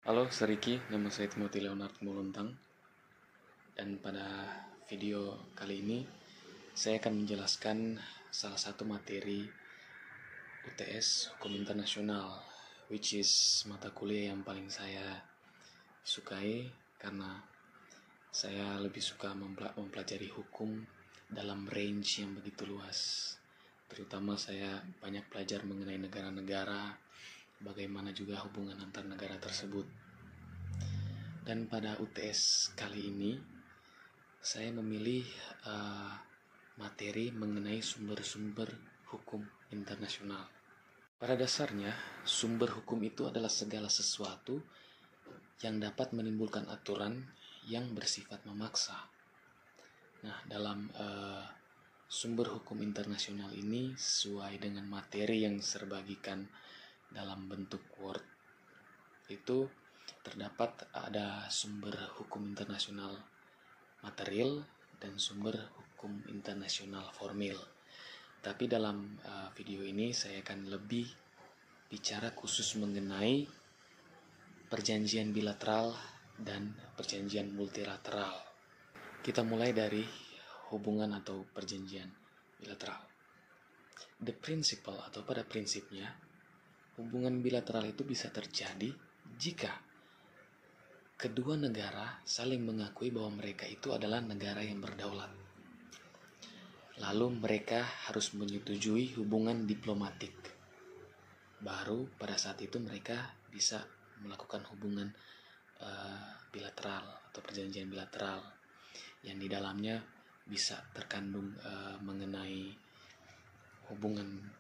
Halo, Seriki, nama saya Timothy Leonard Muluntang. Dan pada video kali ini, saya akan menjelaskan salah satu materi UTS Hukum Internasional, which is mata kuliah yang paling saya sukai karena saya lebih suka mempelajari hukum dalam range yang begitu luas. Terutama saya banyak belajar mengenai negara-negara, bagaimana juga hubungan antar negara tersebut. Dan pada UTS kali ini, saya memilih materi mengenai sumber-sumber hukum internasional. Pada dasarnya, sumber hukum itu adalah segala sesuatu yang dapat menimbulkan aturan yang bersifat memaksa. Nah, dalam sumber hukum internasional ini sesuai dengan materi yang serbagikan dalam bentuk Word itu terdapat ada sumber hukum internasional material dan sumber hukum internasional formil. Tapi dalam video ini saya akan lebih bicara khusus mengenai perjanjian bilateral dan perjanjian multilateral. Kita mulai dari hubungan atau perjanjian bilateral. The principle atau pada prinsipnya, hubungan bilateral itu bisa terjadi jika kedua negara saling mengakui bahwa mereka itu adalah negara yang berdaulat. Lalu mereka harus menyetujui hubungan diplomatik. Baru pada saat itu mereka bisa melakukan hubungan bilateral atau perjanjian bilateral yang di dalamnya bisa terkandung mengenai hubungan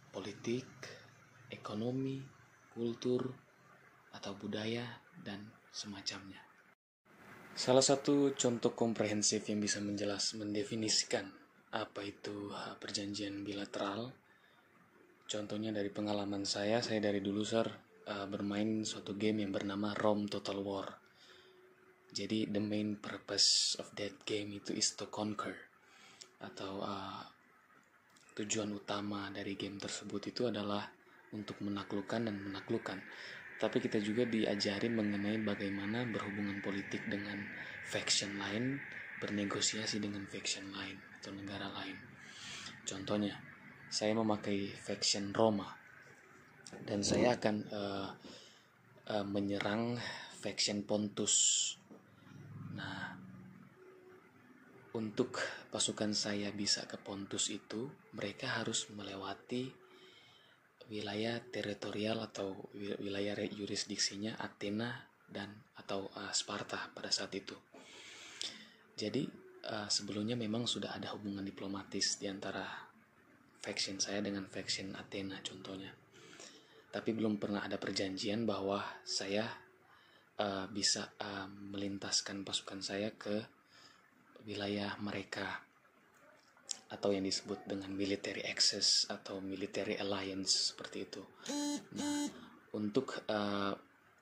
politik, ekonomi, kultur, atau budaya, dan semacamnya. Salah satu contoh komprehensif yang bisa mendefinisikan apa itu perjanjian bilateral, contohnya dari pengalaman saya dari dulu bermain suatu game yang bernama Rome Total War. Jadi the main purpose of that game itu is to conquer, atau tujuan utama dari game tersebut itu adalah untuk menaklukkan dan menaklukkan. Tapi kita juga diajari mengenai bagaimana berhubungan politik dengan faction lain, bernegosiasi dengan faction lain atau negara lain. Contohnya, saya memakai faction Roma dan saya akan menyerang faction Pontus. Nah, untuk pasukan saya bisa ke Pontus itu, mereka harus melewati wilayah teritorial atau wilayah yurisdiksinya Athena dan atau Sparta pada saat itu. Jadi sebelumnya memang sudah ada hubungan diplomatis di antara faction saya dengan faction Athena contohnya. Tapi belum pernah ada perjanjian bahwa saya bisa melintaskan pasukan saya ke wilayah mereka, atau yang disebut dengan military access atau military alliance seperti itu. Nah, untuk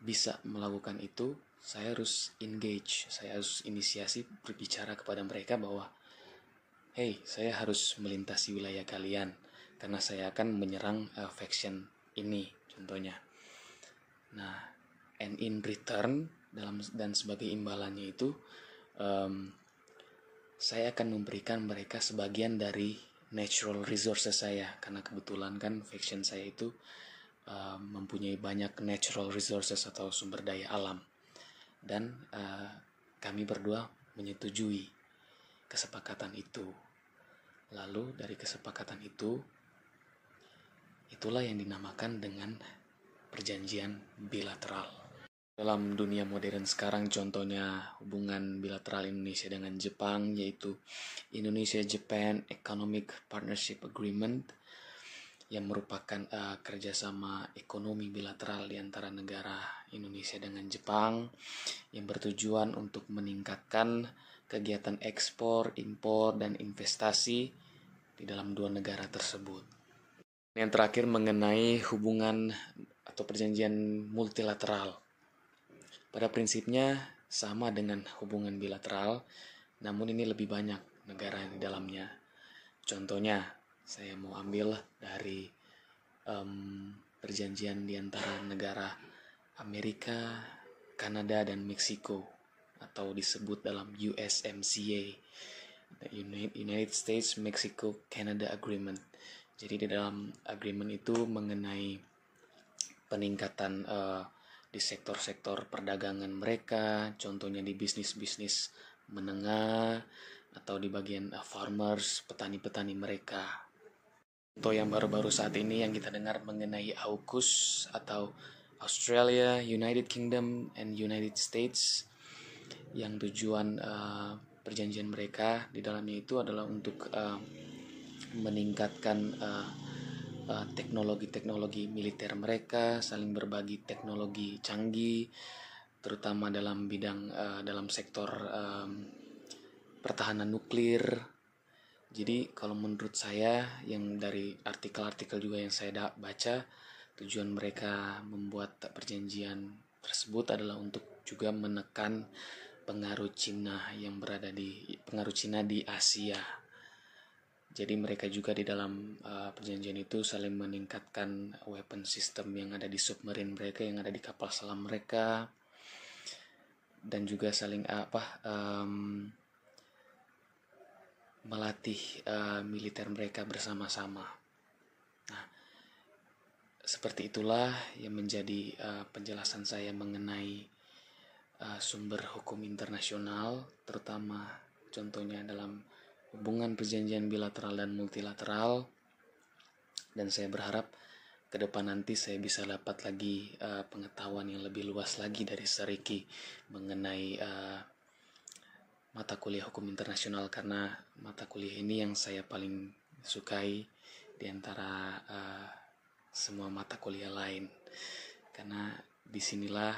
bisa melakukan itu, saya harus engage, saya harus inisiasi berbicara kepada mereka bahwa, hey, saya harus melintasi wilayah kalian karena saya akan menyerang faction ini, contohnya. Nah, and in return dan sebagai imbalannya itu, saya akan memberikan mereka sebagian dari natural resources saya, karena kebetulan kan faction saya itu mempunyai banyak natural resources atau sumber daya alam, dan kami berdua menyetujui kesepakatan itu. Lalu dari kesepakatan itu, itulah yang dinamakan dengan perjanjian bilateral. Dalam dunia modern sekarang, contohnya hubungan bilateral Indonesia dengan Jepang, yaitu Indonesia-Japan Economic Partnership Agreement, yang merupakan kerjasama ekonomi bilateral di antara negara Indonesia dengan Jepang, yang bertujuan untuk meningkatkan kegiatan ekspor, impor, dan investasi di dalam dua negara tersebut. Yang terakhir mengenai hubungan atau perjanjian multilateral. Pada prinsipnya sama dengan hubungan bilateral, namun ini lebih banyak negara di dalamnya. Contohnya, saya mau ambil dari perjanjian di antara negara Amerika, Kanada dan Meksiko, atau disebut dalam USMCA, United States Mexico Canada Agreement. Jadi di dalam agreement itu mengenai peningkatan di sektor-sektor perdagangan mereka, contohnya di bisnis-bisnis menengah atau di bagian farmers, petani-petani mereka. Contoh yang baru-baru saat ini yang kita dengar mengenai AUKUS atau Australia, United Kingdom, and United States, yang tujuan perjanjian mereka di dalamnya itu adalah untuk meningkatkan teknologi-teknologi militer mereka, saling berbagi teknologi canggih, terutama dalam bidang dalam sektor pertahanan nuklir. Jadi kalau menurut saya, yang dari artikel-artikel juga yang saya baca, tujuan mereka membuat perjanjian tersebut adalah untuk juga menekan pengaruh Cina di Asia. Jadi mereka juga di dalam perjanjian itu saling meningkatkan weapon system yang ada di submarine mereka, yang ada di kapal selam mereka, dan juga saling melatih militer mereka bersama-sama. Nah, seperti itulah yang menjadi penjelasan saya mengenai sumber hukum internasional, terutama contohnya dalam hubungan perjanjian bilateral dan multilateral. Dan saya berharap ke depan nanti saya bisa dapat lagi pengetahuan yang lebih luas lagi dari Sariki mengenai mata kuliah hukum internasional, karena mata kuliah ini yang saya paling sukai di antara semua mata kuliah lain, karena disinilah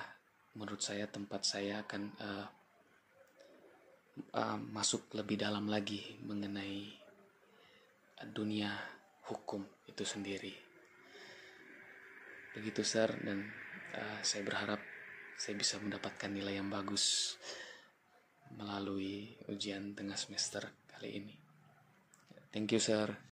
menurut saya tempat saya akan masuk lebih dalam lagi mengenai dunia hukum itu sendiri. Begitu sir, dan saya berharap saya bisa mendapatkan nilai yang bagus melalui ujian tengah semester kali ini. Thank you sir.